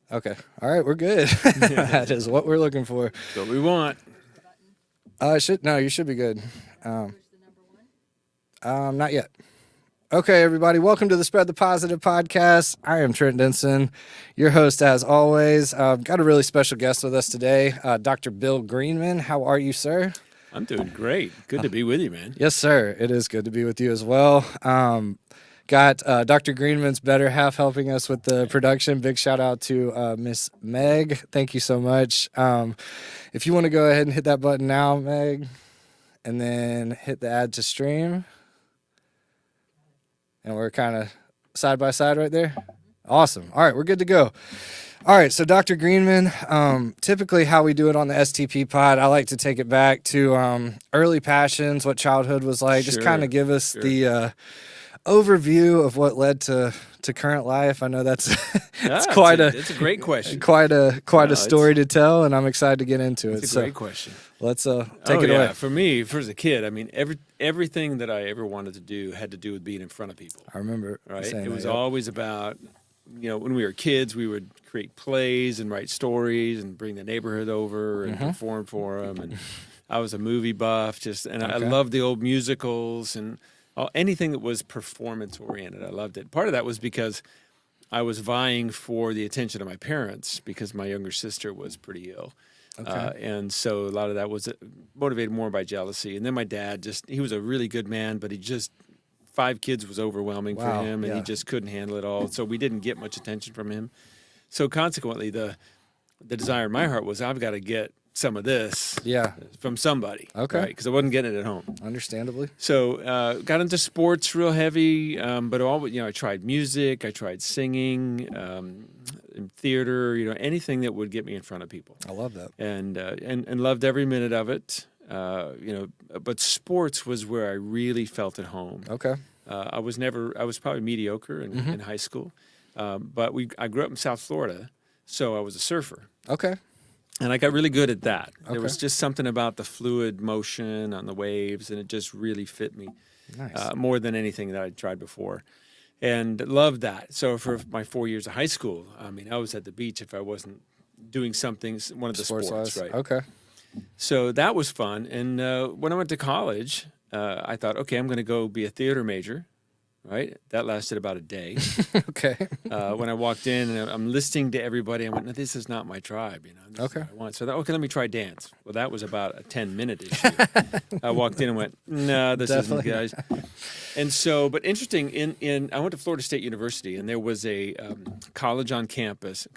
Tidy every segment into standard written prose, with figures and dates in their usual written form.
Okay. All right, we're good. That is what we're looking for. That's what we want. You should be good. Not yet. Okay, everybody, welcome to the Spread the Positive podcast. I am Trent Denson, your host as always. Got a really special guest with us today, Dr. Bill Greenman. How are you, sir? I'm doing great. Good to be with you, man. Yes, sir. It is good to be with you as well. Got Dr. Greenman's better half helping us with the production. Big shout out to Miss Meg. Thank you so much. If you want to go ahead and hit that button now, Meg, and then hit the add to stream. And we're kind of side by side right there. Awesome. All right, we're good to go. All right, so Dr. Greenman, typically how we do it on the STP pod, I like to take it back to early passions, what childhood was like. Just kind of give us the overview of what led to current life. I know that's it's a great question. Quite a story to tell, and I'm excited to get into it. It's a great question. Let's take it away. For me, as a kid, I mean, everything that I ever wanted to do had to do with being in front of people. I remember right? saying It was that, always about, when we were kids, we would create plays and write stories and bring the neighborhood over and perform for them. And I was a movie buff, I loved the old musicals and anything that was performance oriented. I loved it. Part of that was because I was vying for the attention of my parents because my younger sister was pretty ill. Okay. And so a lot of that was motivated more by jealousy. And then my dad he was a really good man, but 5 kids was overwhelming for him, and he just couldn't handle it all. So we didn't get much attention from him. So consequently, the desire in my heart was, I've got to get some of this from somebody. Okay. Right? Because I wasn't getting it at home. Understandably. So got into sports real heavy, but I tried music, I tried singing, in theater, anything that would get me in front of people. I love that. And loved every minute of it. But sports was where I really felt at home. Okay. I was probably mediocre in high school. But I grew up in South Florida, so I was a surfer. Okay. And I got really good at that. Okay. There was just something about the fluid motion on the waves, and it just really fit me. Nice. More than anything that I'd tried before. And loved that. So for my 4 years of high school, I was at the beach if I wasn't doing something, one of the sports, right? Okay. So that was fun. And when I went to college, I thought, okay, I'm going to go be a theater major, right? That lasted about a day. Okay. When I walked in and I'm listening to everybody, I went, no, this is not my tribe. This is what I want. So I thought, okay, let me try dance. Well, that was about a 10-minute issue. I walked in and went, no, this isn't guys. And so, but interesting, I went to Florida State University, and there was a college on campus.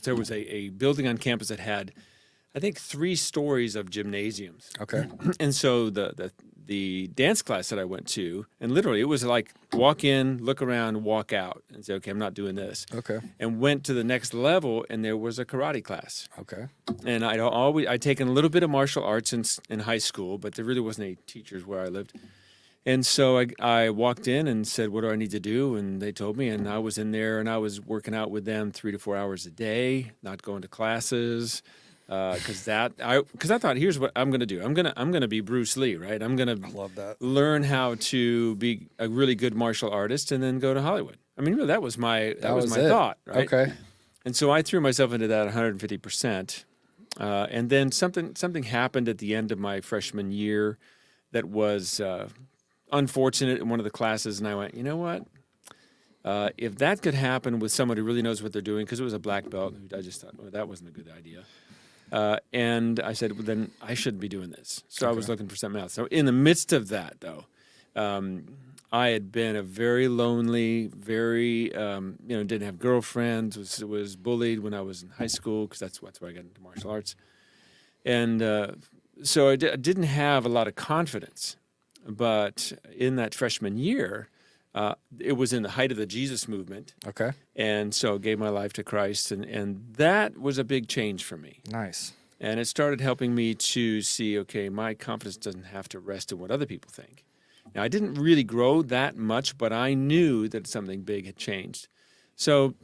There was a building on campus that had, I think, 3 stories of gymnasiums. Okay. And so the dance class that I went to, and literally it was like walk in, look around, walk out, and say, okay, I'm not doing this. Okay. And went to the next level, and there was a karate class. Okay. And I'd taken a little bit of martial arts in high school, but there really wasn't any teachers where I lived. And so I walked in and said, what do I need to do? And they told me, and I was in there, and I was working out with them 3 to 4 hours a day, not going to classes. Because I thought, here's what I'm gonna do. I'm gonna be Bruce Lee, right? I'm gonna learn how to be a really good martial artist and then go to Hollywood. I mean, really, that was my thought, right? Okay. And so I threw myself into that 150%. And then something happened at the end of my freshman year that was unfortunate in one of the classes, and I went, you know what? If that could happen with someone who really knows what they're doing, because it was a black belt, I just thought, well, that wasn't a good idea. And I said, well, then I shouldn't be doing this. So I was looking for something else. So in the midst of that, though, I had been a very lonely, very, didn't have girlfriends, was bullied when I was in high school, because that's where I got into martial arts. And so I didn't have a lot of confidence. But in that freshman year, it was in the height of the Jesus movement. Okay. And so gave my life to Christ, and that was a big change for me. Nice. And it started helping me to see, okay, my confidence doesn't have to rest in what other people think. Now, I didn't really grow that much, but I knew that something big had changed. So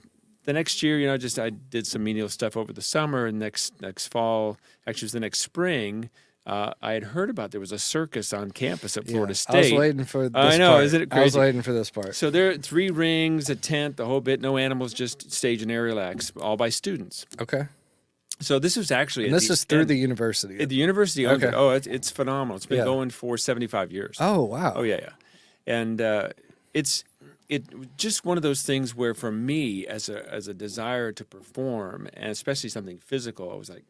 the next year, I did some menial stuff over the summer, and next fall, actually it was the next spring, I had heard about there was a circus on campus at Florida I State. was waiting for this I know, part. isn't it I was crazy? waiting for this part. So there are 3 rings, a tent, the whole bit, no animals, just stage and aerial acts, all by students. Okay. So this was actually And this is through the university. the university owns it. Okay. Oh, it's phenomenal. It's been Yeah. going for 75 years. Oh, wow. Oh yeah. And it's just one of those things where for me as a desire to perform, and especially something physical, I was like,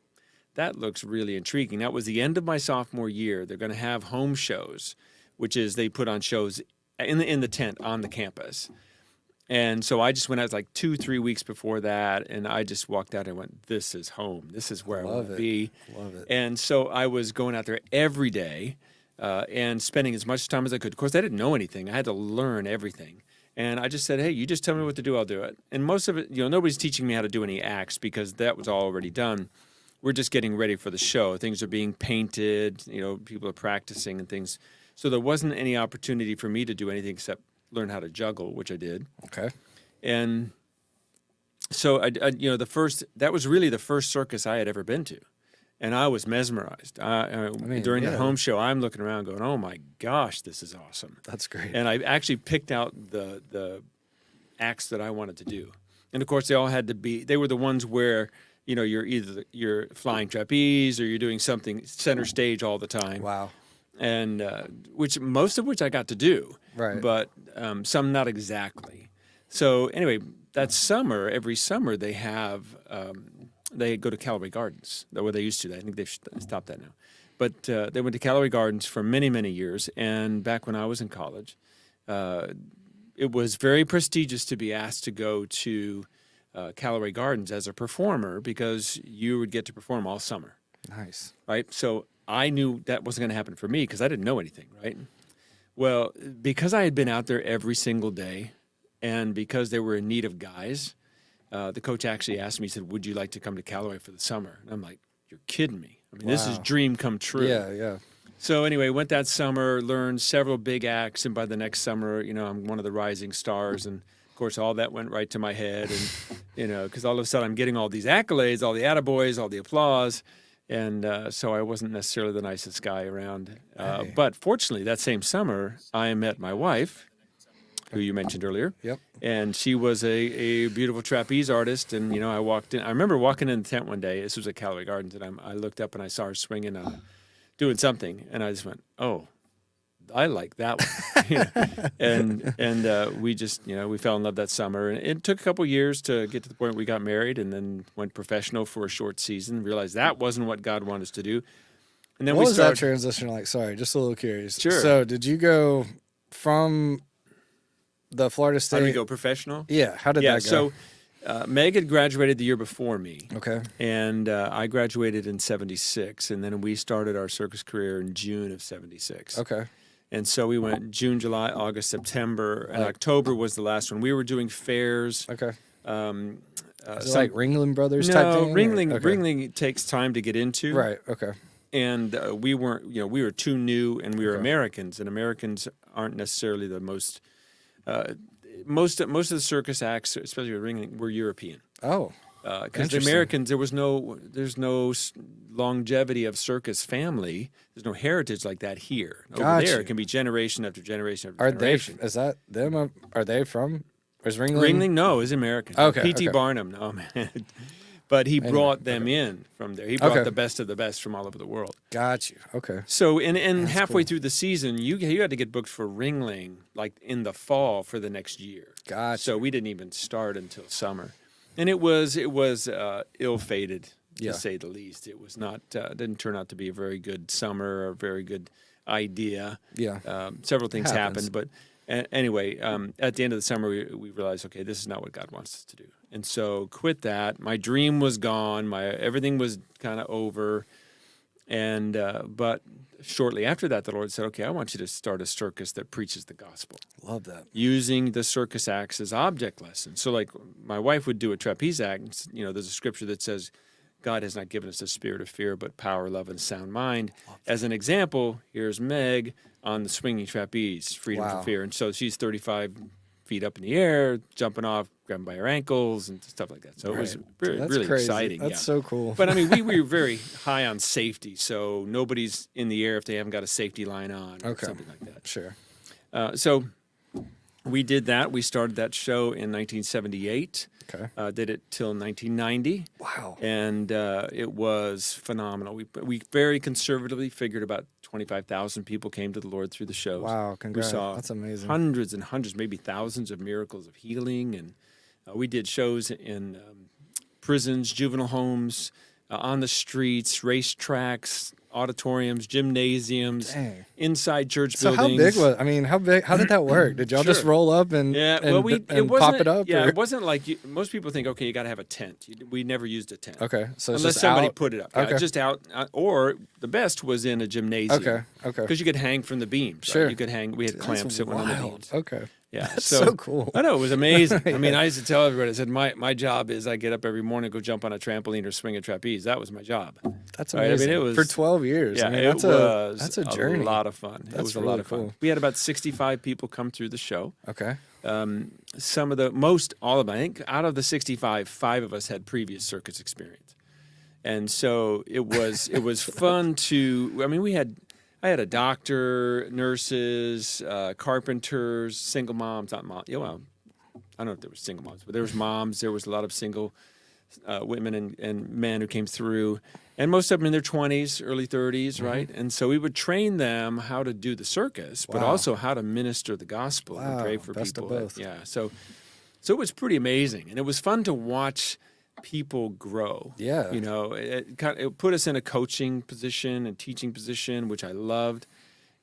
that looks really intriguing. That was the end of my sophomore year. They're going to have home shows, which is they put on shows in the tent on the campus. And so I just went out like 2-3 weeks before that, and I just walked out and went, this is home. This is where I want to be. Love it. And so I was going out there every day and spending as much time as I could. Of course, I didn't know anything. I had to learn everything. And I just said, hey, you just tell me what to do, I'll do it. And most of it, nobody's teaching me how to do any acts because that was all already done. We're just getting ready for the show. Things are being painted, people are practicing and things. So there wasn't any opportunity for me to do anything except learn how to juggle, which I did. Okay. And so that was really the first circus I had ever been to. And I was mesmerized. During the home show, I'm looking around going, oh my gosh, this is awesome. That's great. And I actually picked out the acts that I wanted to do. And of course, they all had to be, they were the ones where, you're flying trapeze or you're doing something center stage all the time. Wow. And most of which I got to do. Right. But some not exactly. So anyway, every summer they have, they go to Callaway Gardens, where they used to. I think they've stopped that now. But they went to Callaway Gardens for many, many years. And back when I was in college, it was very prestigious to be asked to go to Callaway Gardens as a performer because you would get to perform all summer. Nice. Right? So I knew that wasn't going to happen for me because I didn't know anything, right? Well, because I had been out there every single day and because they were in need of guys, the coach actually asked me, he said, would you like to come to Callaway for the summer? And I'm like, you're kidding me. I mean, This is dream come true. Yeah. So anyway, went that summer, learned several big acts, and by the next summer, I'm one of the rising stars. And of course, all that went right to my head. And, because all of a sudden I'm getting all these accolades, all the attaboys, all the applause. And so I wasn't necessarily the nicest guy around. But fortunately, that same summer, I met my wife, who you mentioned earlier. Yep. And she was a beautiful trapeze artist. And, I walked in. I remember walking in the tent one day. This was at Callaway Gardens. And I looked up and I saw her swinging, doing something. And I just went, oh, I like that one. And we just, we fell in love that summer. And it took a couple years to get to the point we got married and then went professional for a short season, realized that wasn't what God wanted us to do. And then what was that transition like? Sorry, just a little curious. Sure. So did you go from the Florida State? How do we go professional? Yeah. How did that go? So Meg had graduated the year before me. Okay. And I graduated in 76. And then we started our circus career in June of 76. Okay. And so we went June, July, August, September, and October was the last one. We were doing fairs. Okay. Is it like some- Ringling Brothers type No, thing? Ringling, Okay. Ringling takes time to get into. Right. Okay. And we weren't, we were too new, and we were Okay. Americans, and Americans aren't necessarily the most. Most of the circus acts, especially with Ringling, were European. Oh. Because the Interesting. Americans, there's no longevity of circus family. There's no heritage like that here. Over Gotcha. there, it can be generation after generation after Are they? generation. Is that them? Are they from? Is Ringling? Ringling, no, is American. Okay, P.T. okay. Barnum, no man. But he brought them in from there. He brought Okay. the best of the best from all over the world. Got you. Okay. So, and halfway cool. through the season, you had to get booked for Ringling like in the fall for the next year. Gotcha. So we didn't even start until summer, and it was ill-fated Yeah. to say the least. It was not didn't turn out to be a very good summer or a very good idea. Yeah. Several things Happens. happened, but anyway, at the end of the summer, we realized, okay, this is not what God wants us to do, and so quit that. My dream was gone. Everything was kind of over, and but shortly after that, the Lord said, okay, I want you to start a circus that preaches the gospel, Love that. using the circus acts as object lessons. So like my wife would do a trapeze act, there's a scripture that says, God has not given us a spirit of fear, but power, love, and sound mind. As an example, here's Meg on the swinging trapeze, freedom Wow. from fear. And so she's 35 feet up in the air, jumping off, grab them by our ankles and stuff like that. So it was really crazy. exciting. That's so cool. But I mean, we were very high on safety, so nobody's in the air if they haven't got a safety line on or something like that. Sure. So we did that. We started that show in 1978. Okay. Did it till 1990. Wow. And it was phenomenal. We very conservatively figured about 25,000 people came to the Lord through the shows. Wow, congrats. We saw That's amazing. hundreds and hundreds, maybe thousands of miracles of healing. And we did shows in prisons, juvenile homes, on the streets, racetracks, auditoriums, gymnasiums, Dang. inside church So buildings. how did that work? Did y'all just Sure. roll up and pop it up? Yeah, or? it wasn't like most people think. Okay, you got to have a tent. We never used a tent. Okay, so it's unless just somebody out? put it up. Yeah, Okay. just out. Or the best was in a gymnasium. Okay. Because you could hang from the beams. Sure. Right? You could hang. We had clamps That's that went on the wild. beams. Okay. Yeah, That's so cool. I know, it was amazing. I mean, I used to tell everybody, I said, my job is I get up every morning, go jump on a trampoline or swing a trapeze. That was my job. That's Right, I amazing. mean, it was- for 12 years. Yeah, I mean, it was that's a journey. a lot of fun. It That's was a really lot of fun. cool. We had about 65 people come through the show. Okay. Some of them, I think out of the 65, 5 of us had previous circus experience. And so it was fun to, I mean, I had a doctor, nurses, carpenters, single moms, not moms. Yeah, well, I don't know if there were single moms, but there was moms. There was a lot of single women and men who came through, and most of them in their 20s, early 30s, right? And so we would train them how to do the circus, but Wow. also how to minister the gospel and Wow, pray for best of people. both. Yeah, so it was pretty amazing, and it was fun to watch people grow. Yeah. You know, it put us in a coaching position and teaching position, which I loved.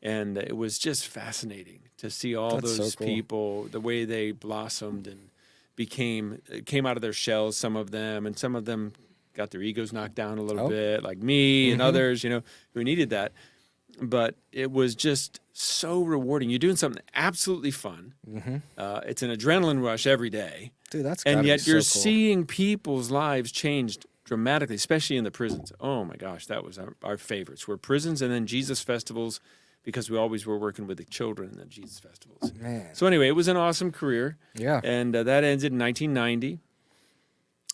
And it was just fascinating to see all That's those so cool. people, the way they blossomed and came out of their shells, some of them, and some of them got their egos knocked down a little bit, like me and others, you know, who needed that. But it was just so rewarding. You're doing something absolutely fun. It's an adrenaline rush every day. Dude, that's And gotta yet be you're so cool. seeing people's lives changed dramatically, especially in the prisons. Oh my gosh, that was our favorites. Were prisons and then Jesus festivals, because we always were working with the children in the Jesus festivals. Man. So anyway, it was an awesome career. Yeah. And that ended in 1990.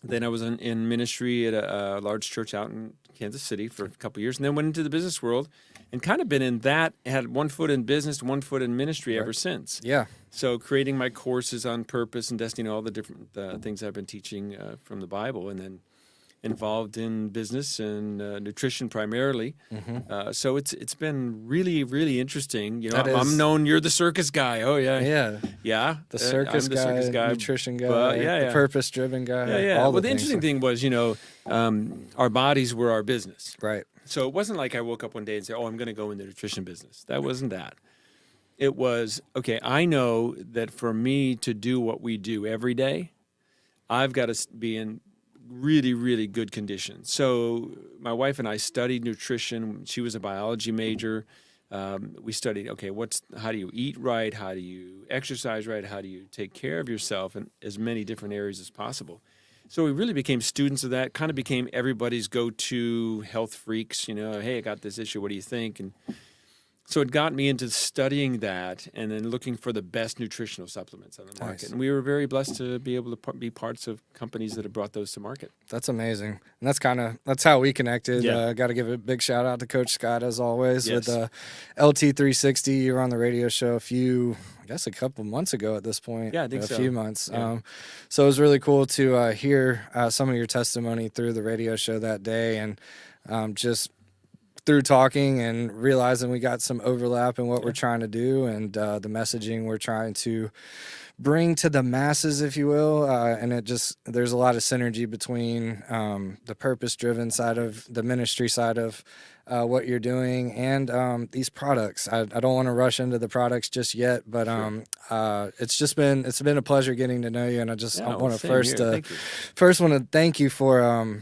Then I was in ministry at a large church out in Kansas City for a couple of years, and then went into the business world and kind of been in that, had one foot in business, one foot in ministry ever since. Yeah. So creating my courses on purpose and destiny, all the different things I've been teaching from the Bible, and then involved in business and nutrition primarily. So it's been really, really interesting. You know, I'm known, you're the circus guy. Oh yeah. Yeah. Yeah. The circus, I'm the circus guy, nutrition guy, but the purpose-driven guy. Yeah. All Well, the interesting thing was, you know, our bodies were our business. Right. So it wasn't like I woke up one day and said, oh, I'm going to go in the nutrition business. That wasn't that. It was, okay, I know that for me to do what we do every day, I've got to be in really, really good condition. So my wife and I studied nutrition. She was a biology major. We studied, okay, how do you eat right? How do you exercise right? How do you take care of yourself in as many different areas as possible? So we really became students of that, kind of became everybody's go-to health freaks, you know, hey, I got this issue, what do you think? And so it got me into studying that and then looking for the best nutritional supplements on the market. Nice. And we were very blessed to be able to be parts of companies that have brought those to market. That's amazing. And that's how we connected. Yeah. Got to give a big shout out to Coach Scott, as always, Yes. with LT360. You were on the radio show a couple months ago at this point. Yeah, I think a so. few months. Yeah. So it was really cool to hear some of your testimony through the radio show that day, and just through talking and realizing we got some overlap in what we're trying to do, and the messaging we're trying to bring to the masses, if you will. And there's a lot of synergy between the purpose-driven side of the ministry side of what you're doing and these products. I don't want to rush into the products just yet, but it's been a pleasure getting to know you, and I want to first want to thank you for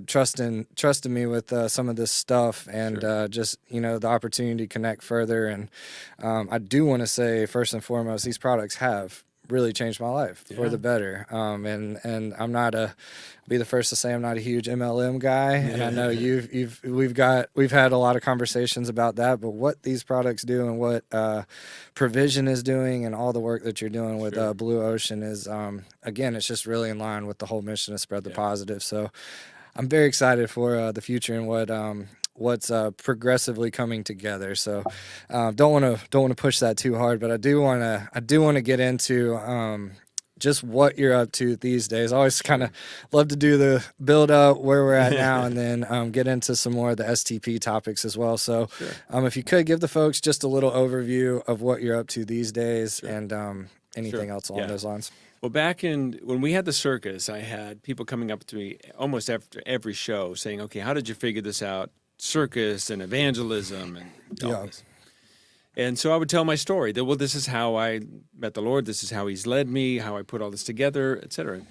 trusting me with some of this stuff, and just, the opportunity to connect further. And I do want to say, first and foremost, these products have really changed my life for the better. And I'm not be the first to say I'm not a huge MLM guy, and I know we've had a lot of conversations about that. But what these products do and what Provizion is doing, and all the work that you're doing with Blue Ocean is, again, it's just really in line with the whole mission to spread the positive. So I'm very excited for the future and what's progressively coming together. So don't want to push that too hard, but I do want to get into just what you're up to these days. I always kind of love to do the build up where we're at now, and then get into some more of the STP topics as well. So if you could give the folks just a little overview of what you're up to these days, and anything else along those lines. Well, back when we had the circus, I had people coming up to me almost after every show saying, okay, how did you figure this out? Circus and evangelism and all this. And so I would tell my story that, well, this is how I met the Lord. This is how he's led me, how I put all this together, et cetera.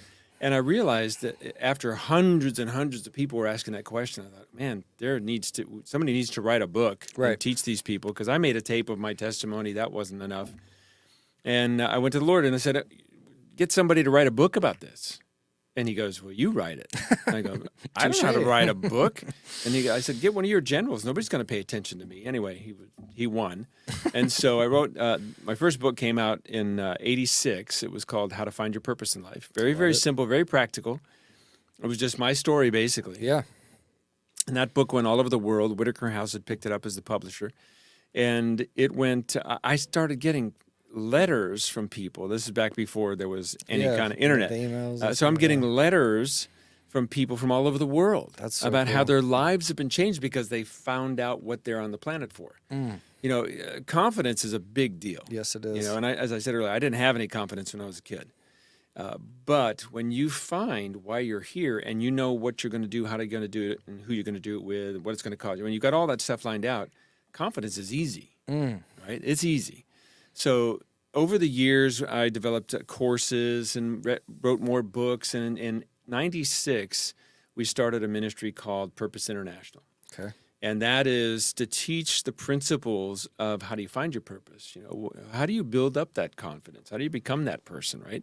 And I realized that after hundreds and hundreds of people were asking that question, I thought, man, somebody needs to write a book and teach these people, because I made a tape of my testimony. That wasn't enough. And I went to the Lord and I said, get somebody to write a book about this. And he goes, well, you write it. And I go, I don't know how to write a book. And I said, get one of your generals. Nobody's going to pay attention to me. Anyway, he won. And so I wrote, my first book came out in 86. It was called How to Find Your Purpose in Life. Very, very simple, very practical. It was just my story, basically. Yeah. And that book went all over the world. Whitaker House had picked it up as the publisher. And it went, I started getting letters from people. This is back before there was any kind of internet. Emails so I'm getting letters from people from all over the world about how their lives have been changed because they found out what they're on the planet for. You know, confidence is a big deal. Yes, it is. You know, and as I said earlier, I didn't have any confidence when I was a kid. But when you find why you're here and you know what you're going to do, how you're going to do it, and who you're going to do it with, and what it's going to cost you, when you've got all that stuff lined out, confidence is easy, right? It's easy. So over the years, I developed courses and wrote more books. And in 96, we started a ministry called Purpose International. Okay. And that is to teach the principles of how do you find your purpose? You know, how do you build up that confidence? How do you become that person, right?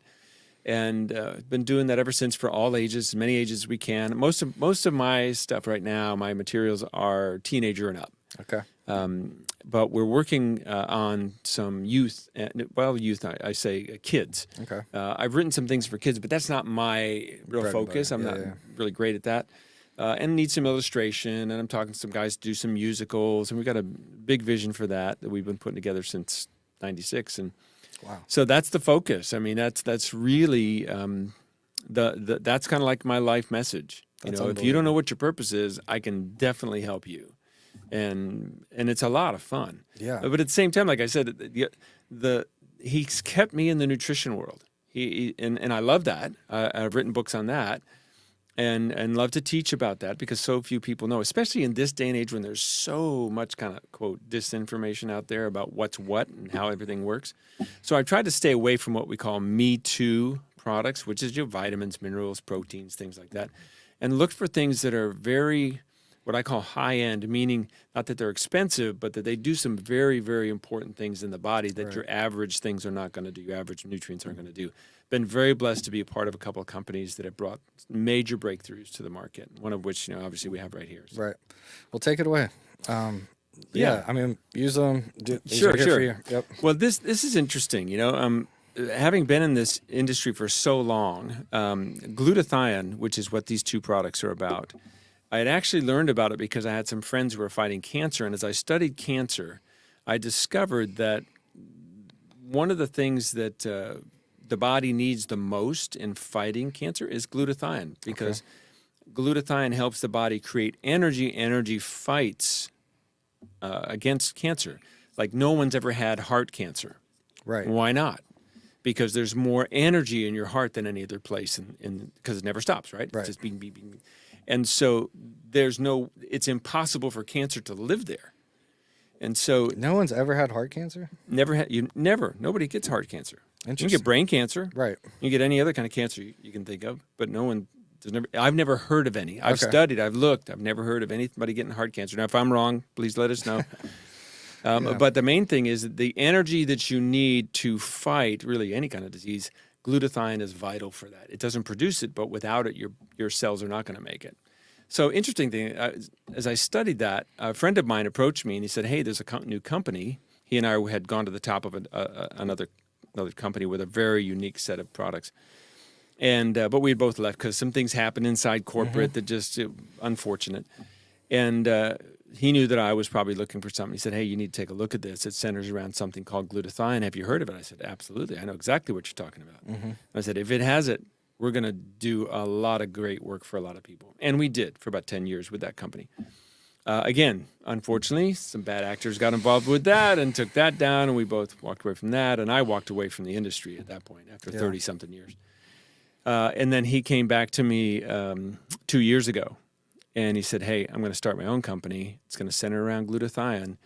And been doing that ever since for all ages, as many ages as we can. Most of my stuff right now, my materials are teenager and up. Okay. But we're working on some youth, I say kids. Okay. I've written some things for kids, but that's not my real focus. I'm not really great at that. And need some illustration, and I'm talking to some guys to do some musicals, and we've got a big vision for that we've been putting together since 96. And so that's the focus. I mean, that's really that's kind of like my life message. You know, if you don't know what your purpose is, I can definitely help you. And it's a lot of fun. Yeah. But at the same time, like I said, he's kept me in the nutrition world. And I love that. I've written books on that, and love to teach about that because so few people know, especially in this day and age when there's so much kind of quote disinformation out there about what's what and how everything works. So I tried to stay away from what we call Me Too products, which is your vitamins, minerals, proteins, things like that, and look for things that are very, what I call high-end, meaning not that they're expensive, but that they do some very, very important things in the body that your average things are not going to do, your average nutrients aren't going to do. Been very blessed to be a part of a couple of companies that have brought major breakthroughs to the market, one of which, you know, obviously we have right here. So. Right. Well, take it away. I mean, use them. Sure. For you. Yep. Well, this is interesting, you know. Having been in this industry for so long, glutathione, which is what these two products are about, I had actually learned about it because I had some friends who were fighting cancer. And as I studied cancer, I discovered that one of the things that the body needs the most in fighting cancer is glutathione, because glutathione helps the body create energy. Energy fights against cancer. Like no one's ever had heart cancer. Right. Why not? Because there's more energy in your heart than any other place, because it never stops, right? It's just beating, beating, beating. And so it's impossible for cancer to live there. And so no one's ever had heart cancer? Nobody gets heart cancer. You can get brain cancer. Right. You can get any other kind of cancer you can think of, but I've never heard of any. I've studied, I've looked, I've never heard of anybody getting heart cancer. Now, if I'm wrong, please let us know. Yeah. But the main thing is that the energy that you need to fight really any kind of disease, glutathione is vital for that. It doesn't produce it, but without it, your cells are not going to make it. So interesting thing, as I studied that, a friend of mine approached me and he said, hey, there's a new company. He and I had gone to the top of another company with a very unique set of products. And but we had both left because some things happened inside corporate that just unfortunate. And he knew that I was probably looking for something. He said, hey, you need to take a look at this. It centers around something called glutathione. Have you heard of it? I said, absolutely. I know exactly what you're talking about. I said, if it has it, we're going to do a lot of great work for a lot of people. And we did for about 10 years with that company. Again, unfortunately, some bad actors got involved with that and took that down, and we both walked away from that. And I walked away from the industry at that point after 30-something years. And then he came back to me 2 years ago, and he said, hey, I'm going to start my own company. It's going to center around glutathione,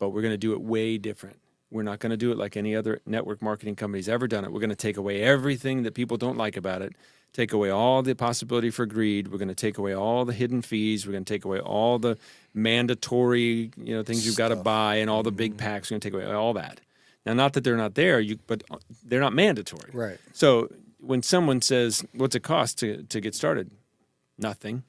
but we're going to do it way different. We're not going to do it like any other network marketing company's ever done it. We're going to take away everything that people don't like about it, take away all the possibility for greed. We're going to take away all the hidden fees. We're going to take away all the mandatory things you've got to buy and all the big packs. We're going to take away all that. Now, not that they're not there, but they're not mandatory. Right. So when someone says, what's it cost to get started? Nothing.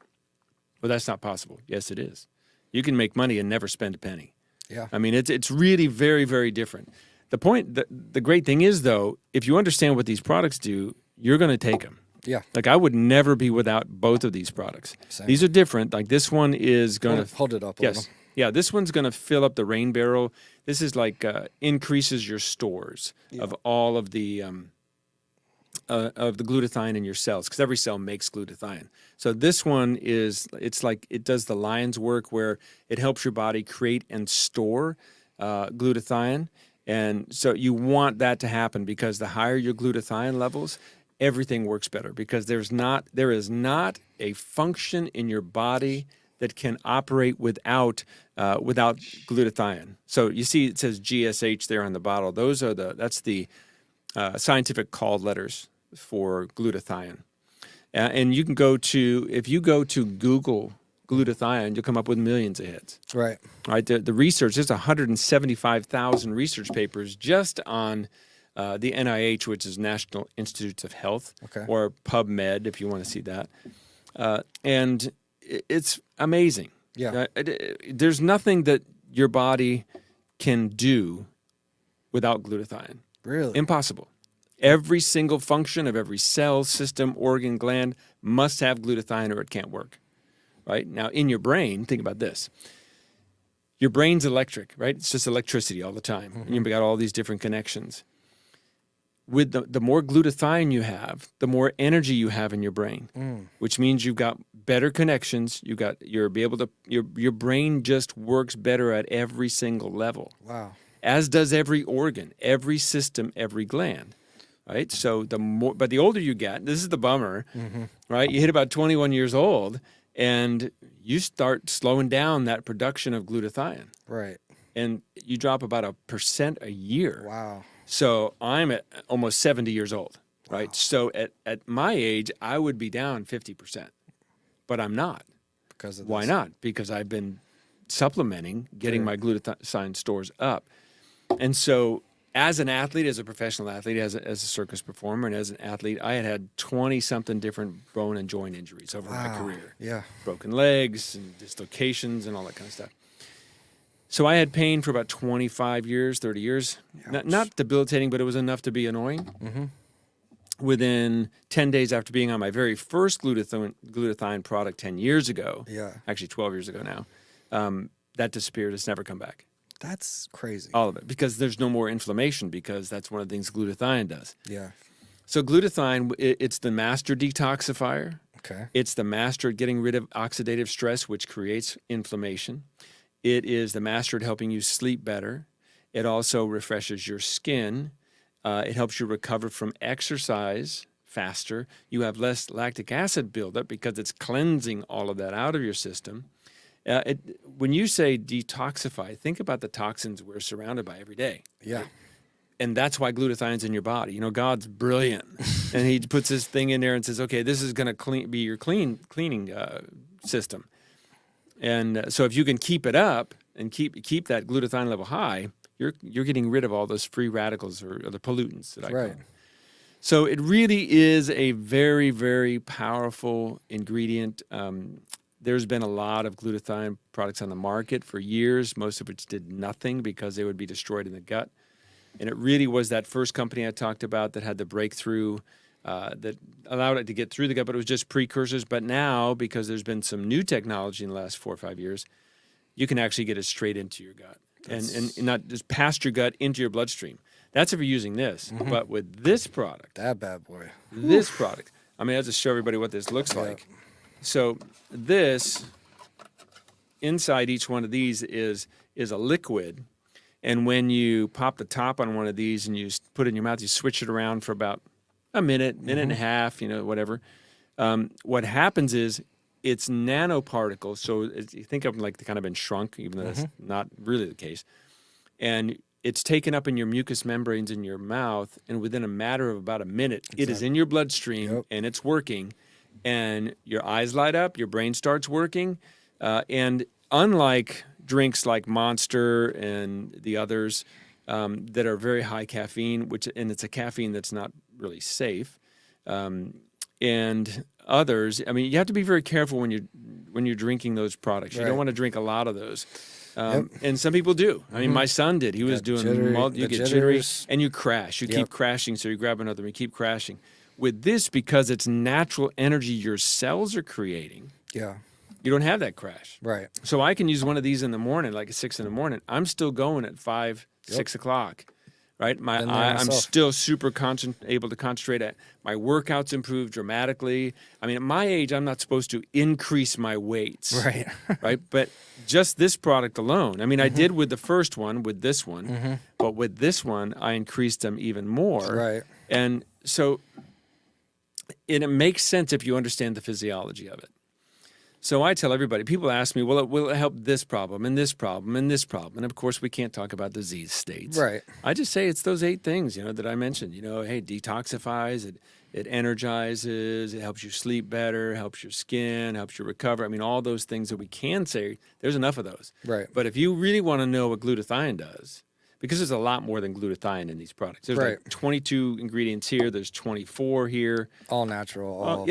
Well, that's not possible. Yes, it is. You can make money and never spend a penny. Yeah. I mean, it's really very, very different. The great thing is, though, if you understand what these products do, you're going to take them. Yeah. Like I would never be without both of these products. Same. These are different. Like this one is going to hold it up a little. Yeah, this one's going to fill up the rain barrel. This is like increases your stores of all of the glutathione in your cells, because every cell makes glutathione. So this one it's like it does the lion's work where it helps your body create and store glutathione. And so you want that to happen because the higher your glutathione levels, everything works better, because there is not a function in your body that can operate without glutathione. So you see it says GSH there on the bottle. That's the scientific call letters for glutathione. And you can if you go to Google glutathione, you'll come up with millions of hits. Right. Right. The research, there's 175,000 research papers just on the NIH, which is National Institutes of Health, or PubMed, if you want to see that. And it's amazing. Yeah. There's nothing that your body can do without glutathione. Really? Impossible. Every single function of every cell, system, organ, gland must have glutathione or it can't work. Right? Now, in your brain, think about this. Your brain's electric, right? It's just electricity all the time. And you've got all these different connections. With the more glutathione you have, the more energy you have in your brain, which means you've got better connections. Your brain just works better at every single level. Wow. As does every organ, every system, every gland. Right? So but the older you get, this is the bummer, right? You hit about 21 years old and you start slowing down that production of glutathione. Right. And you drop about 1% a year. Wow. So I'm at almost 70 years old, right? Wow. So at my age, I would be down 50%, but I'm not. Because of this. Why not? Because I've been supplementing, getting my glutathione stores up. And so as an athlete, as a professional athlete, as a circus performer, and as an athlete, I had 20-something different bone and joint injuries over my career. Yeah. Broken legs and dislocations and all that kind of stuff. So I had pain for about 25 years, 30 years. Not debilitating, but it was enough to be annoying. Within 10 days after being on my very first glutathione product 10 years ago, actually 12 years ago now, that disappeared. It's never come back. That's crazy. All of it, because there's no more inflammation, because that's one of the things glutathione does. Yeah. So glutathione, it's the master detoxifier. Okay. It's the master at getting rid of oxidative stress, which creates inflammation. It is the master at helping you sleep better. It also refreshes your skin. It helps you recover from exercise faster. You have less lactic acid buildup because it's cleansing all of that out of your system. When you say detoxify, think about the toxins we're surrounded by every day. Yeah. And that's why glutathione's in your body. You know, God's brilliant. And he puts this thing in there and says, okay, this is going to be your cleaning system. And so if you can keep it up, and keep that glutathione level high, you're getting rid of all those free radicals or the pollutants that I call them. So it really is a very, very powerful ingredient. There's been a lot of glutathione products on the market for years, most of which did nothing because they would be destroyed in the gut. And it really was that first company I talked about that had the breakthrough that allowed it to get through the gut, but it was just precursors. But now, because there's been some new technology in the last 4 or 5 years, you can actually get it straight into your gut and not just past your gut into your bloodstream. That's if you're using this. But with this product, That bad boy. this product, I mean, I'll just show everybody what this looks like. So this, inside each one of these is a liquid. And when you pop the top on one of these and you put it in your mouth, you switch it around for about a minute, minute and a half, whatever. What happens is it's nanoparticles. So you think of them like they kind of been shrunk, even though that's not really the case. And it's taken up in your mucous membranes in your mouth. And within a matter of about a minute, it is in your bloodstream and it's working. And your eyes light up, your brain starts working. And unlike drinks like Monster and the others that are very high caffeine, and it's a caffeine that's not really safe, and others, I mean, you have to be very careful when you're drinking those products. You don't want to drink a lot of those. And some people do. I mean, my son did. He was doing you get jittery, and you crash. You keep crashing, so you grab another one, you keep crashing. With this, because it's natural energy your cells are creating, you don't have that crash. Right. So I can use one of these in the morning, like at 6 in the morning. I'm still going at 5, 6 o'clock, right? I'm still super able to concentrate. My workouts improve dramatically. I mean, at my age, I'm not supposed to increase my weights. Right. Right? But just this product alone, I mean, I did with the first one, with this one, but with this one, I increased them even more. Right. And so it makes sense if you understand the physiology of it. So I tell everybody, people ask me, well, will it help this problem and this problem and this problem? And of course, we can't talk about disease states. Right. I just say it's those 8 things, that I mentioned. Hey, detoxifies, it energizes, it helps you sleep better, helps your skin, helps you recover. I mean, all those things that we can say, there's enough of those. Right. But if you really want to know what glutathione does, because there's a lot more than glutathione in these products. There's like 22 ingredients here. There's 24 here. All natural.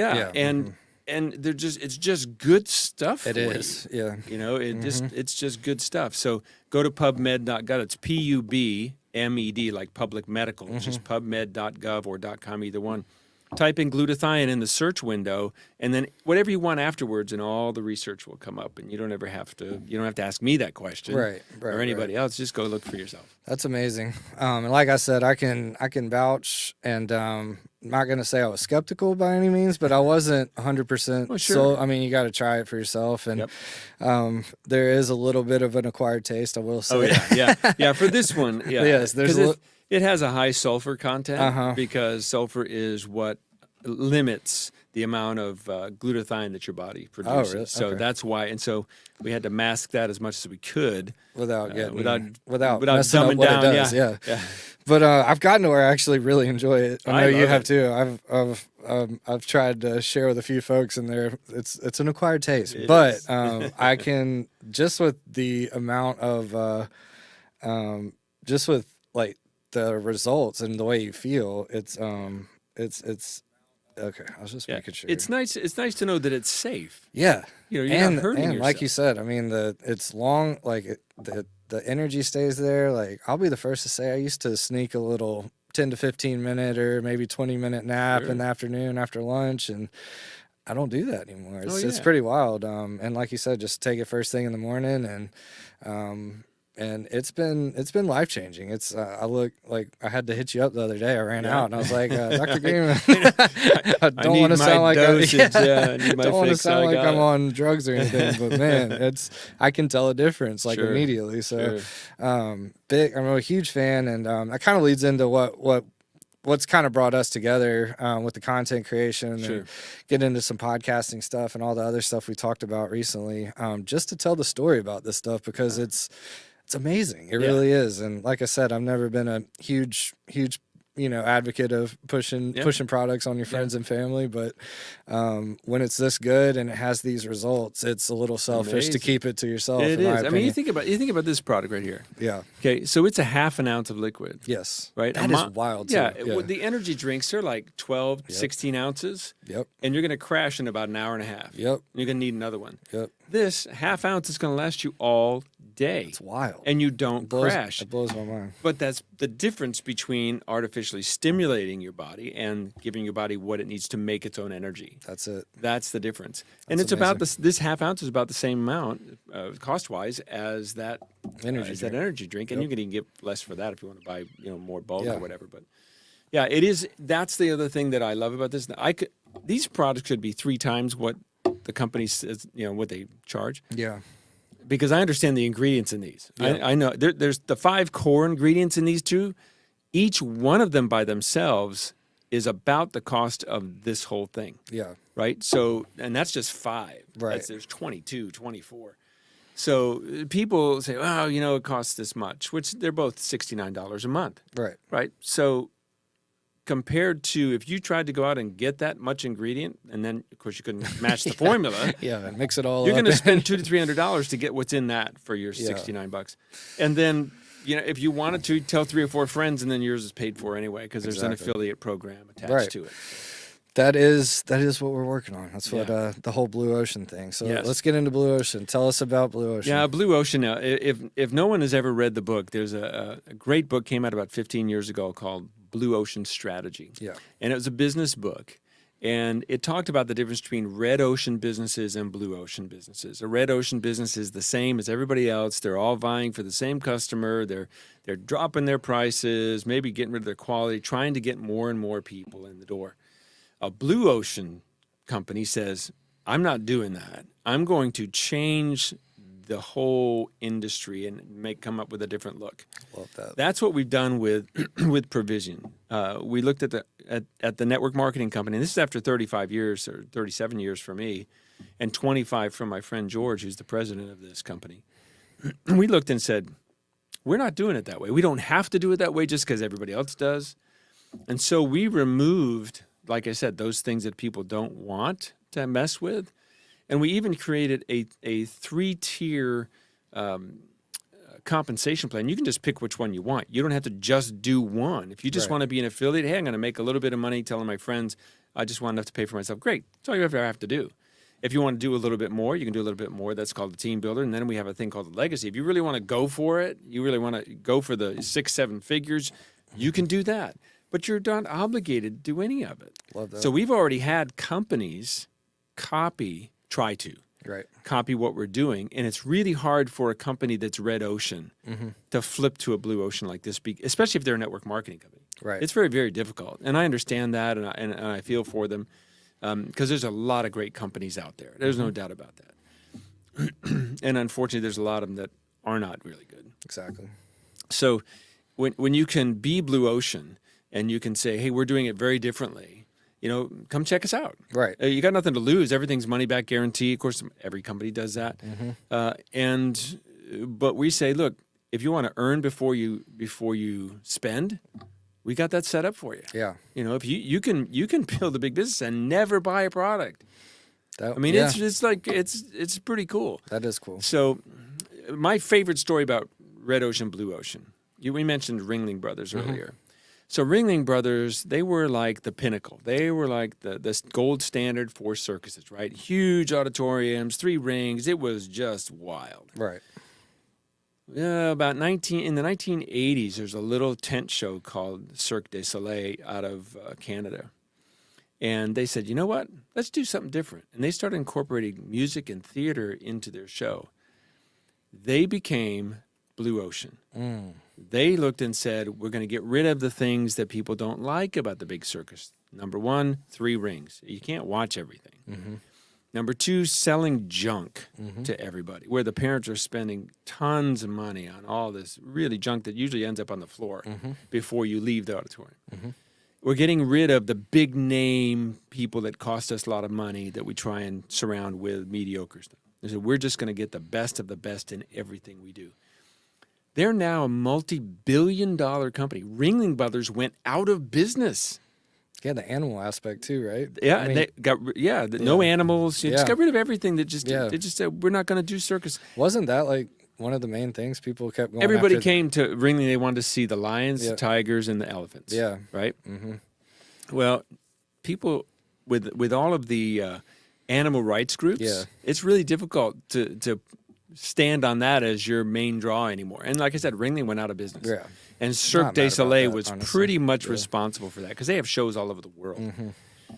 And they're it's just good stuff. It is. Yeah. It's just good stuff. So go to pubmed.gov. It's PUBMED, like public medical. It's just pubmed.gov or .com, either one. Type in glutathione in the search window, and then whatever you want afterwards, and all the research will come up. And you don't have to ask me that question, or anybody else. Just go look for yourself. That's amazing. And like I said, I can vouch, and I'm not going to say I was skeptical by any means, but I wasn't 100%. Well, sure. So I mean, you got to try it for yourself, and there is a little bit of an acquired taste, I will say. Oh yeah. For this one, yes, it has a high sulfur content because sulfur is what limits the amount of glutathione that your body produces. Oh, really? So that's why, and so we had to mask that as much as we could without dumbing down. It does, yeah. But I've gotten to where I actually really enjoy it. I know you have too. I've tried to share with a few folks, and it's an acquired taste. But I can, just with the amount of just with like the results and the way you feel, it's okay. I was just making sure. It's nice to know that it's safe. Yeah. You're not hurting yourself. Like you said, I mean, it's long, like the energy stays there. Like, I'll be the first to say I used to sneak a little 10 to 15 minute or maybe 20-minute nap in the afternoon after lunch, and I don't do that anymore. It's pretty wild. And like you said, just take it first thing in the morning, and it's been life changing. It's I look like I had to hit you up the other day. I ran out and I was like, Dr. Greenman, I don't want to sound like don't want to sound like I'm on drugs or anything, but man, I can tell a difference like immediately. So I'm a huge fan, and that kind of leads into what's kind of brought us together with the content creation and get into some podcasting stuff and all the other stuff we talked about recently, just to tell the story about this stuff, because it's amazing. It really is. And like I said, I've never been a huge advocate of pushing products on your friends and family, but when it's this good and it has these results, it's a little selfish to keep it to yourself. It in my is. I mean, opinion. you think about this product right here. Yeah. Okay, so it's a half an ounce of liquid. Yes. Right. That is wild. Too. Yeah. The energy drinks are like 12, 16 ounces. Yep. And you're going to crash in about an hour and a half. Yep. You're going to need another one. Yep. This half ounce is going to last you all day. It's wild. And you don't crash. It blows my mind. But that's the difference between artificially stimulating your body and giving your body what it needs to make its own energy. That's it. That's the difference. And it's amazing. About this half ounce is about the same amount cost-wise as that energy drink. And you can even get less for that if you want to buy more bulk or whatever. But yeah, it is. That's the other thing that I love about this. These products could be 3 times what the company says, what they charge. Yeah. Because I understand the ingredients in these. Yeah. I know there's the 5 core ingredients in these 2. Each one of them by themselves is about the cost of this whole thing. Yeah. Right? So, and that's just 5. Right. There's 22, 24. So people say, well, it costs this much, which they're both $69 a month. Right. Right? So compared to if you tried to go out and get that much ingredient, and then, of course, you couldn't match the formula. Yeah, mix it all You're up. going to spend $200 to $300 to get what's in that for your $69. And then, if you wanted to, tell 3 or 4 friends, and then yours is paid for anyway because there's an affiliate program attached to it. That is what we're working on. That's what the whole Blue Ocean thing. So let's get into Blue Ocean. Tell us about Blue Ocean. Yeah, Blue Ocean. Now, if no one has ever read the book, there's a great book came out about 15 years ago called Blue Ocean Strategy. Yeah. And it was a business book. And it talked about the difference between red ocean businesses and blue ocean businesses. A red ocean business is the same as everybody else. They're all vying for the same customer. They're dropping their prices, maybe getting rid of their quality, trying to get more and more people in the door. A blue ocean company says, I'm not doing that. I'm going to change the whole industry and come up with a different look. Love that. That's what we've done with Provizion. We looked at the network marketing company, and this is after 35 years or 37 years for me, and 25 from my friend George, who's the president of this company. We looked and said, we're not doing it that way. We don't have to do it that way just because everybody else does. And so we removed, like I said, those things that people don't want to mess with. And we even created a 3-tier compensation plan. You can just pick which one you want. You don't have to just do one. If you just want to be an affiliate, hey, I'm going to make a little bit of money telling my friends, I just want enough to pay for myself. Great. That's all you ever have to do. If you want to do a little bit more, you can do a little bit more. That's called the team builder. And then we have a thing called the legacy. If you really want to go for it, you really want to go for the 6-7 figures, you can do that. But you're not obligated to do any of it. Love that. So we've already had companies try to copy what we're doing. And it's really hard for a company that's red ocean to flip to a blue ocean like this, especially if they're a network marketing company. Right. It's very, very difficult. And I understand that, and I feel for them because there's a lot of great companies out there. There's no doubt about that. And unfortunately, there's a lot of them that are not really good. Exactly. So when you can be blue ocean and you can say, hey, we're doing it very differently, come check us out. Right. You got nothing to lose. Everything's money back guarantee. Of course, every company does that. But we say, look, if you want to earn before you spend, we got that set up for you. Yeah. If you can build a big business and never buy a product. It's pretty cool. That is cool. So, my favorite story about red ocean, blue ocean. We mentioned Ringling Brothers earlier. So Ringling Brothers, they were like the pinnacle. They were like the gold standard for circuses, right? Huge auditoriums, 3 rings. It was just wild. Right. In the 1980s, there's a little tent show called Cirque du Soleil out of Canada. And they said, you know what? Let's do something different. And they started incorporating music and theater into their show. They became Blue Ocean. They looked and said, we're going to get rid of the things that people don't like about the big circus. Number 1, 3 rings. You can't watch everything. Number 2, selling junk to everybody, where the parents are spending tons of money on all this really junk that usually ends up on the floor before you leave the auditorium. We're getting rid of the big name people that cost us a lot of money that we try and surround with mediocre stuff. They said, we're just going to get the best of the best in everything we do. They're now a multi-billion-dollar company. Ringling Brothers went out of business. Yeah, the animal aspect too, right? Yeah, I and mean, they got no animals. You just Yeah. got rid of everything. That just Yeah. they just said we're not going to do circus. wasn't that like one of the main things people kept going Everybody after? came to Ringling. They wanted to see the lions, Yeah. the tigers, and the elephants. Yeah. Right. Mm-hmm. Well, people with all of the animal rights groups, Yeah. it's really difficult to stand on that as your main draw anymore. And like I said, Ringling went out of business. Yeah. And Cirque Not du mad about Soleil that, was honestly. pretty much Yeah. responsible for that because they have shows all over the world. Mm-hmm.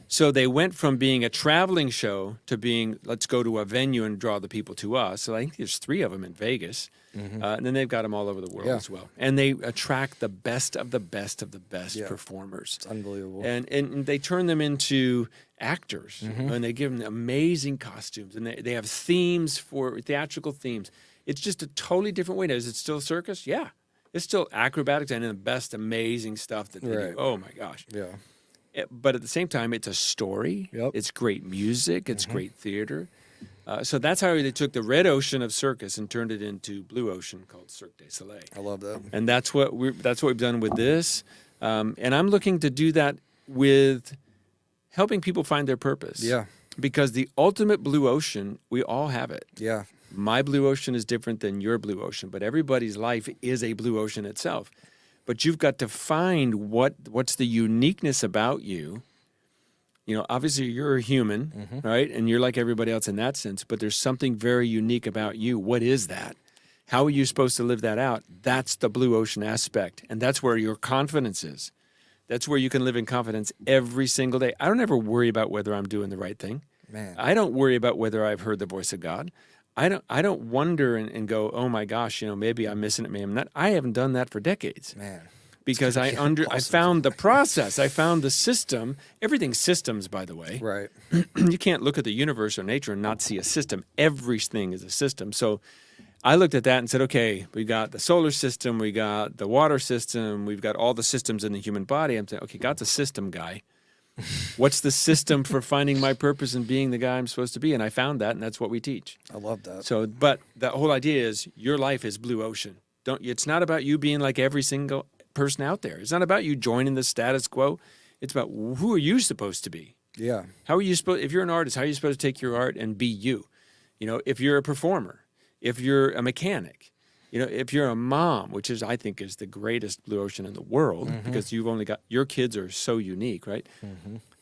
So they went from being a traveling show to being, let's go to a venue and draw the people to us. So I think there's 3 of them in Vegas. Mm-hmm. And then they've got them all over the world Yeah. as well. And they attract the best of the best of the best Yeah. performers. It's unbelievable. And they turn them into actors, Mm-hmm. and they give them amazing costumes, and they have themes for theatrical themes. It's just a totally different way. Now, is it still circus? Yeah. It's still acrobatics and the best amazing stuff that they Right. do. Oh my gosh. Yeah. But at the same time, it's a story. Yep. It's great music. It's great theater. So that's how they took the red ocean of circus and turned it into blue ocean called Cirque du Soleil. I love that. And that's what we've done with this. And I'm looking to do that with helping people find their purpose. Yeah. Because the ultimate blue ocean, we all have it. Yeah. My blue ocean is different than your blue ocean, but everybody's life is a blue ocean itself. But you've got to find what's the uniqueness about you. You know, obviously you're a human, right? And you're like everybody else in that sense, but there's something very unique about you. What is that? How are you supposed to live that out? That's the blue ocean aspect. And that's where your confidence is. That's where you can live in confidence every single day. I don't ever worry about whether I'm doing the right thing. Man. I don't worry about whether I've heard the voice of God. I don't wonder and go, oh my gosh, maybe I'm missing it, maybe I'm not. I haven't done that for decades. Man. Because I found the process. I found the system. Everything's systems, by the way. Right. You can't look at the universe or nature and not see a system. Everything is a system. So I looked at that and said, okay, we got the solar system, we got the water system, we've got all the systems in the human body. I'm saying, okay, God's a system guy. What's the system for finding my purpose and being the guy I'm supposed to be? And I found that, and that's what we teach. I love that. So, but the whole idea is your life is blue ocean. It's not about you being like every single person out there. It's not about you joining the status quo. It's about who are you supposed to be? Yeah. How are you supposed, if you're an artist, how are you supposed to take your art and be you? If you're a performer, if you're a mechanic, if you're a mom, which I think is the greatest blue ocean in the world, because you've only got, your kids are so unique, right?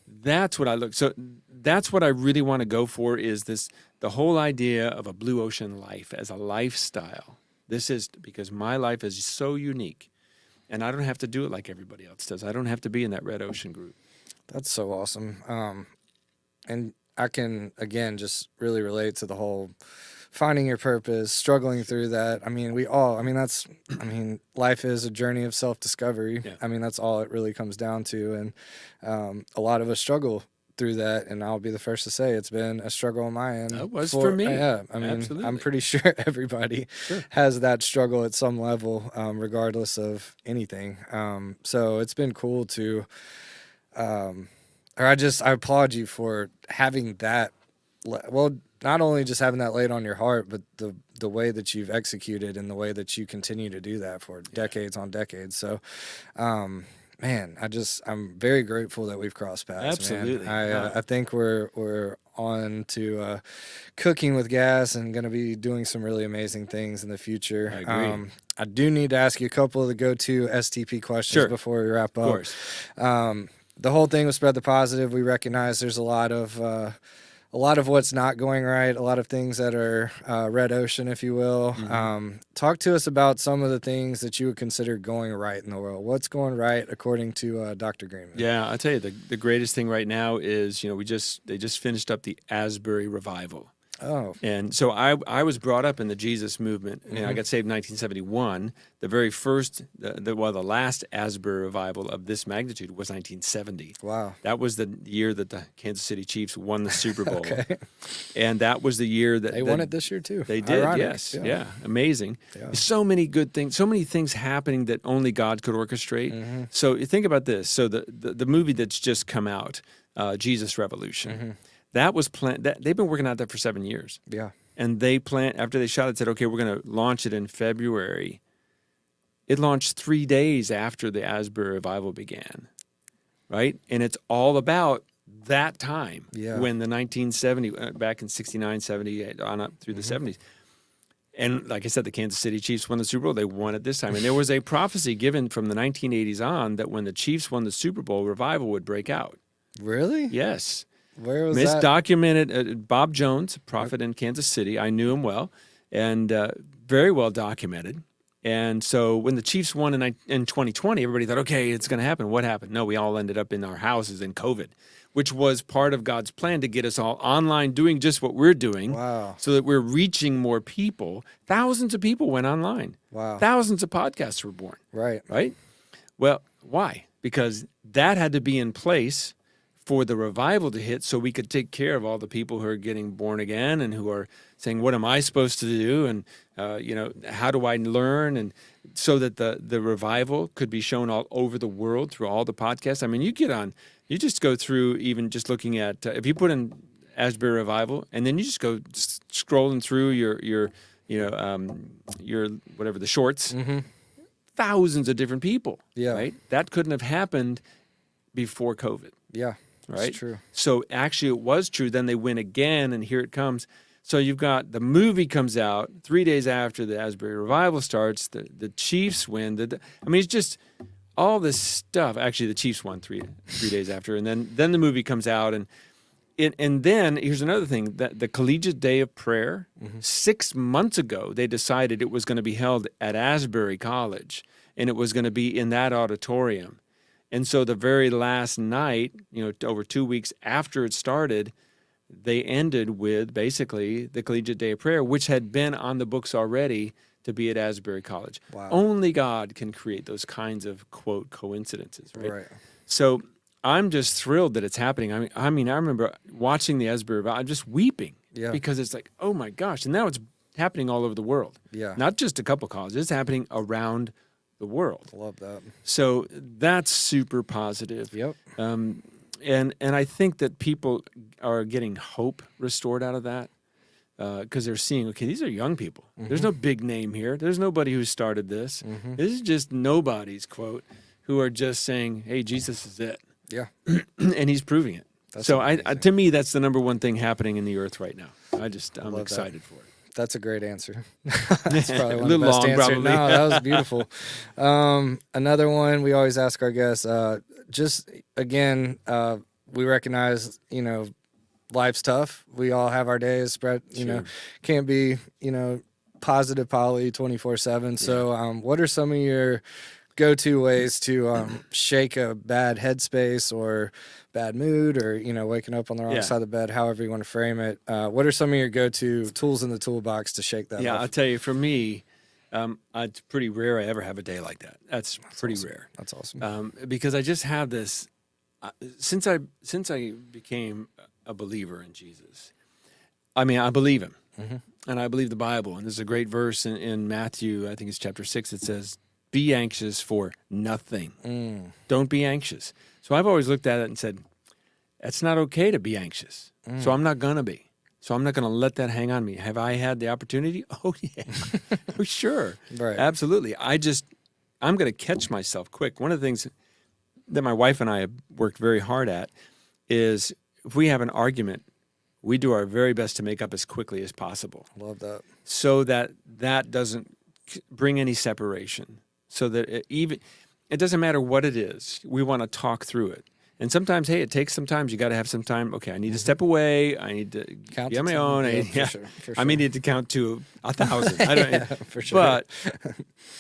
That's what I look, so that's what I really want to go for is the whole idea of a blue ocean life as a lifestyle. This is because my life is so unique and I don't have to do it like everybody else does. I don't have to be in that red ocean group. That's so awesome. And I can, again, just really relate to the whole finding your purpose, struggling through that. I mean, life is a journey of self-discovery. Yeah. I mean, that's all it really comes down to. And a lot of us struggle through that. And I'll be the first to say it's been a struggle on my end. It was for me. Yeah. I mean, Absolutely. I'm pretty sure everybody has that struggle at some level, regardless of anything. So it's been cool to, I applaud you for having that. Well, not only just having that laid on your heart, but the way that you've executed and the way that you continue to do that for decades on decades. So, man, I'm very grateful that we've crossed paths. Absolutely. Man. I think we're on to cooking with gas and going to be doing some really amazing things in the future. I agree. I do need to ask you a couple of the go-to STP questions before we wrap up. Of course. The whole thing was spread the positive. We recognize there's a lot of what's not going right, a lot of things that are red ocean, if you will. Talk to us about some of the things that you would consider going right in the world. What's going right according to Dr. Greenman? Yeah, I'll tell you, the greatest thing right now is, they just finished up the Asbury revival. Oh. And so I was brought up in the Jesus movement. I got saved in 1971. The very first, the last Asbury revival of this magnitude was 1970. Wow. That was the year that the Kansas City Chiefs won the Super Bowl. Okay. And that was the year that They won it this year too. They did, Ironic. yes. Yeah, amazing. Yeah. So many good things, so many things happening that only God could orchestrate. So you think about this. So the movie that's just come out, Jesus Revolution, that was planned. They've been working on that for 7 years. Yeah. And they planned, after they shot it, said, okay, we're going to launch it in February It launched 3 days after the Asbury revival began, right? And it's all about that time when the 1970, back in 69, 78, on up through the 70s. And like I said, the Kansas City Chiefs won the Super Bowl. They won it this time. And there was a prophecy given from the 1980s on that when the Chiefs won the Super Bowl, revival would break out. Really? Yes. Where was that? Misdocumented. Bob Jones, a prophet in Kansas City. I knew him well, and very well documented. And so when the Chiefs won in 2020, everybody thought, okay, it's going to happen. What happened? No, we all ended up in our houses in COVID, which was part of God's plan to get us all online doing just what we're doing. Wow. So that we're reaching more people. Thousands of people went online. Wow. Thousands of podcasts were born. Right. Right? Well, why? Because that had to be in place for the revival to hit so we could take care of all the people who are getting born again and who are saying, what am I supposed to do? And, how do I learn? And so that the revival could be shown all over the world through all the podcasts. I mean, you just go through even just looking at, if you put in Asbury Revival and then you just go scrolling through your whatever, the shorts, thousands of different people, right? That couldn't have happened before COVID. Yeah. Right? That's true. So actually it was true. Then they win again, and here it comes. So you've got the movie comes out 3 days after the Asbury Revival starts. The Chiefs win. It's just all this stuff. Actually, the Chiefs won three days after, and then the movie comes out, and then here's another thing: that the Collegiate Day of Prayer 6 months ago, they decided it was going to be held at Asbury College, and it was going to be in that auditorium. And so the very last night, over 2 weeks after it started, they ended with basically the Collegiate Day of Prayer, which had been on the books already to be at Asbury College. Wow. Only God can create those kinds of, quote, coincidences, right? Right. So I'm just thrilled that it's happening. I mean, I remember watching the Asbury Revival, I'm just weeping because it's like, oh my gosh. And now it's happening all over the world. Yeah. Not just a couple colleges, it's happening around the world. Love that. So that's super positive. Yep. And I think that people are getting hope restored out of that because they're seeing, okay, these are young people. There's no big name here. There's nobody who started this. This is just nobodies, quote, who are just saying, hey, Jesus is it. Yeah. And he's proving it. That's so amazing. To me, that's the number one thing happening in the earth right now. I'm excited for it. That's a great answer. That's probably one A of the little best long, answers. probably. No, that was beautiful. Another one we always ask our guests, just again, we recognize, life's tough. We all have our days, Brett, can't be, positive poly 24/7. So what are some of your go-to ways to shake a bad headspace or bad mood or, waking up on the wrong side of the bed, however you want to frame it? What are some of your go-to tools in the toolbox to shake that off? I'll tell you, for me, it's pretty rare I ever have a day like that. That's pretty awesome. rare. That's awesome. Because I just have this, since I became a believer in Jesus, I believe him and I believe the Bible. And there's a great verse in Matthew, I think it's chapter 6, it says, be anxious for nothing. Don't be anxious. So I've always looked at it and said, it's not okay to be anxious. So I'm not going to be. So I'm not going to let that hang on me. Have I had the opportunity? Oh, yeah. For sure. Right. Absolutely. I'm going to catch myself quick. One of the things that my wife and I have worked very hard at is if we have an argument, we do our very best to make up as quickly as possible. Love that. So that doesn't bring any separation. So that it doesn't matter what it is, we want to talk through it. And sometimes, hey, it takes some time. You got to have some time. Okay, I need to step away. I need to Count be on to my own. 10. For sure. I may need to count to 1,000. I don't. For sure. But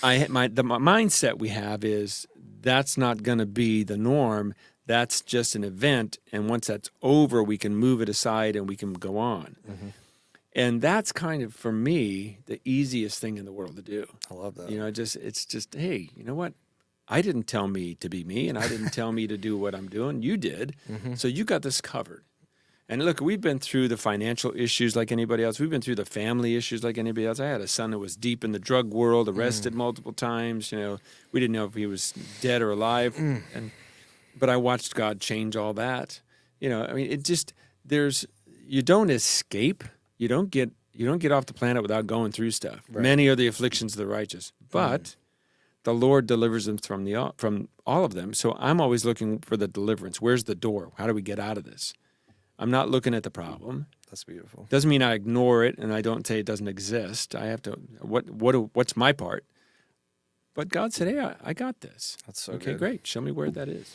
the mindset we have is that's not going to be the norm. That's just an event, and once that's over, we can move it aside and we can go on. And that's kind of, for me, the easiest thing in the world to do. I love that. It's just, hey, you know what? I didn't tell me to be me, and I didn't tell me to do what I'm doing. You did. So you got this covered. And look, we've been through the financial issues like anybody else. We've been through the family issues like anybody else. I had a son that was deep in the drug world, arrested multiple times. We didn't know if he was dead or alive. But I watched God change all that. It just, you don't escape. You don't get off the planet without going through stuff. Right. Many are the afflictions of the righteous. But the Lord delivers them from all of them. So I'm always looking for the deliverance. Where's the door? How do we get out of this? I'm not looking at the problem. That's beautiful. Doesn't mean I ignore it and I don't say it doesn't exist. I have to, what's my part? But God said, hey, I got this. That's so okay, good. great. Show me where that is.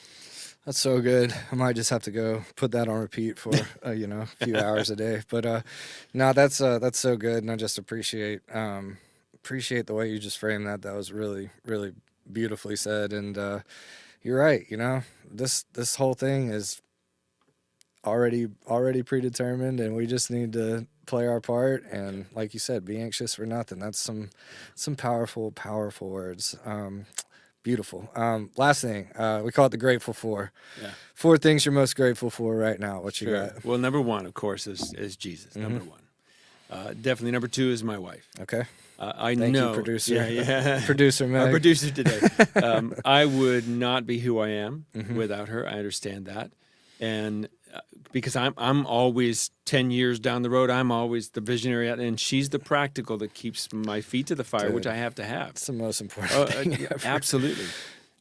That's so good. I might just have to go put that on repeat for a few hours a day. But no, that's so good, and I just appreciate the way you just framed that. That was really, really beautifully said. And you're right. This whole thing is already predetermined, and we just need to play our part. And like you said, be anxious for nothing. That's some powerful words. Beautiful. Last thing, we call it the grateful four. Yeah. 4 things you're most grateful for right now. What you got? Well, number 1, of course, is Jesus. Number 1. Definitely number 2 is my wife. Okay. I Thank know. you, producer. Yeah. Producer Meg. Our producer today. I would not be who I am without her. I understand that. And because I'm always 10 years down the road, I'm always the visionary, and she's the practical that keeps my feet to the fire, Dude, which I have to have. It's the most important thing ever. Absolutely.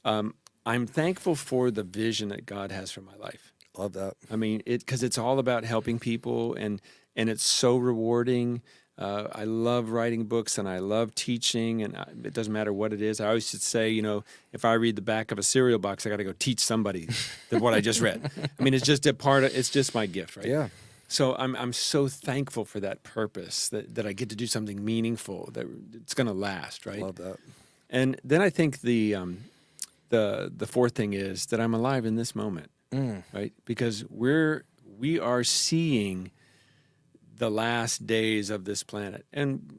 I'm thankful for the vision that God has for my life. Love that. I mean, because it's all about helping people, and it's so rewarding. I love writing books, and I love teaching, and it doesn't matter what it is. I always should say, if I read the back of a cereal box, I got to go teach somebody what I just read. I mean, it's just it's just my gift, right? Yeah. So I'm so thankful for that purpose, that I get to do something meaningful, that it's going to last, right? Love that. And then I think the 4th thing is that I'm alive in this moment, right? Because we are seeing the last days of this planet. And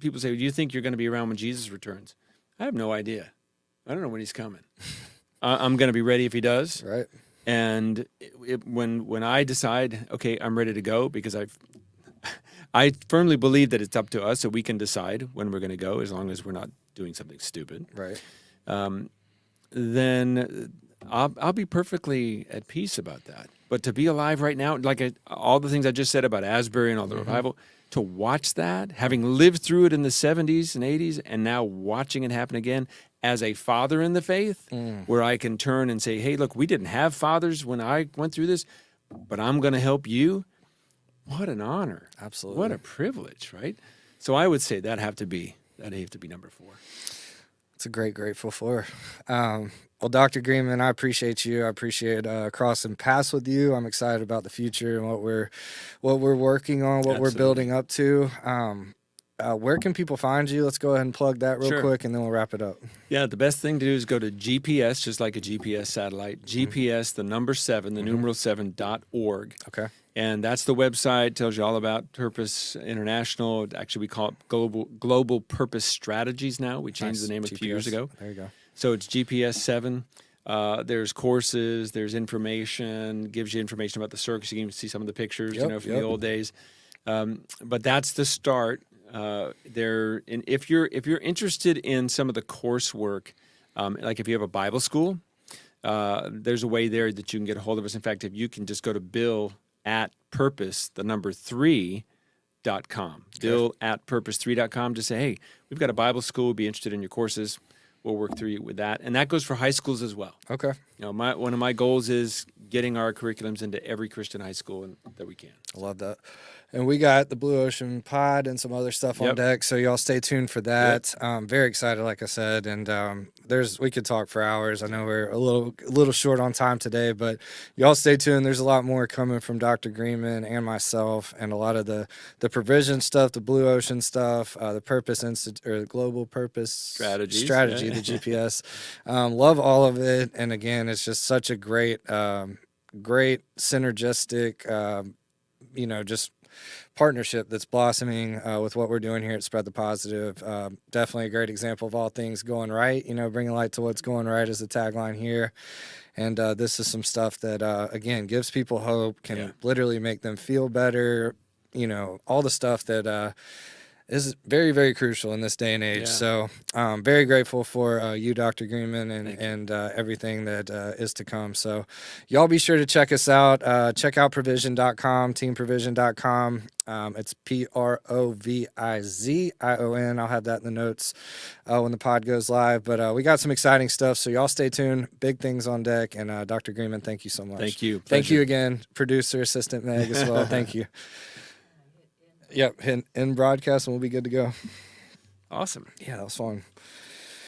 people say, do you think you're going to be around when Jesus returns? I have no idea. I don't know when he's coming. I'm going to be ready if he does. Right. And when I decide, okay, I'm ready to go, because I firmly believe that it's up to us, so we can decide when we're going to go, as long as we're not doing something stupid. Right. Then I'll be perfectly at peace about that. But to be alive right now, like all the things I just said about Asbury and all the revival, to watch that, having lived through it in the 70s and 80s, and now watching it happen again as a father in the faith, where I can turn and say, hey, look, we didn't have fathers when I went through this, but I'm going to help you. What an honor. Absolutely. What a privilege, right? So I would say that'd have to be number 4. It's a great grateful for. Well, Dr. Greenman, I appreciate you. I appreciate crossing paths with you. I'm excited about the future and what we're working on, what we're building up to. Where can people find you? Let's go ahead and plug that real quick, and then we'll wrap it up. Yeah, the best thing to do is go to GPS, just like a GPS satellite, GPS, the number 7, the numeral 7.org. Okay. And that's the website. Tells you all about Purpose International. Actually, we call it Global Purpose Strategies now. We changed the name a few years ago. There you go. So it's GPS 7. There's courses. There's information. Gives you information about the circus. You can see some of the pictures, from the old days. But that's the start. And if you're interested in some of the coursework, like if you have a Bible school, there's a way there that you can get a hold of us. In fact, if you can just go to Bill@purpose, the number 3.com, Bill@purpose3.com, just say, hey, we've got a Bible school. We'd be interested in your courses. We'll work through you with that. And that goes for high schools as well. Okay. One of my goals is getting our curriculums into every Christian high school that we can. I love that. And we got the Blue Ocean pod and some other stuff on deck, so y'all stay tuned for that. Very excited, like I said, and we could talk for hours. I know we're a little short on time today, but y'all stay tuned. There's a lot more coming from Dr. Greenman and myself, and a lot of the Provizion stuff, the Blue Ocean stuff, the Purpose Institute or the Global Purpose Strategy, the GPS. Love all of it, and again, it's just such a great synergistic, just partnership that's blossoming with what we're doing here at Spread the Positive. Definitely a great example of all things going right. Bringing light to what's going right is the tagline here. And this is some stuff that, again, gives people hope, can literally make them feel better. All the stuff that is very, very crucial in this day and age. Yeah. So very grateful for you, Dr. Greenman, Thank you. and everything that is to come. So y'all be sure to check us out. Check out provizion.com, teamprovision.com. It's Provizion. I'll have that in the notes when the pod goes live. But we got some exciting stuff, so y'all stay tuned. Big things on deck. And Dr. Greenman, thank you so much. Thank you. Thank you Pleasure. again, producer, assistant Meg as well. Thank you. Yep, hit in broadcast and we'll be good to go. Awesome. Yeah, that was fun.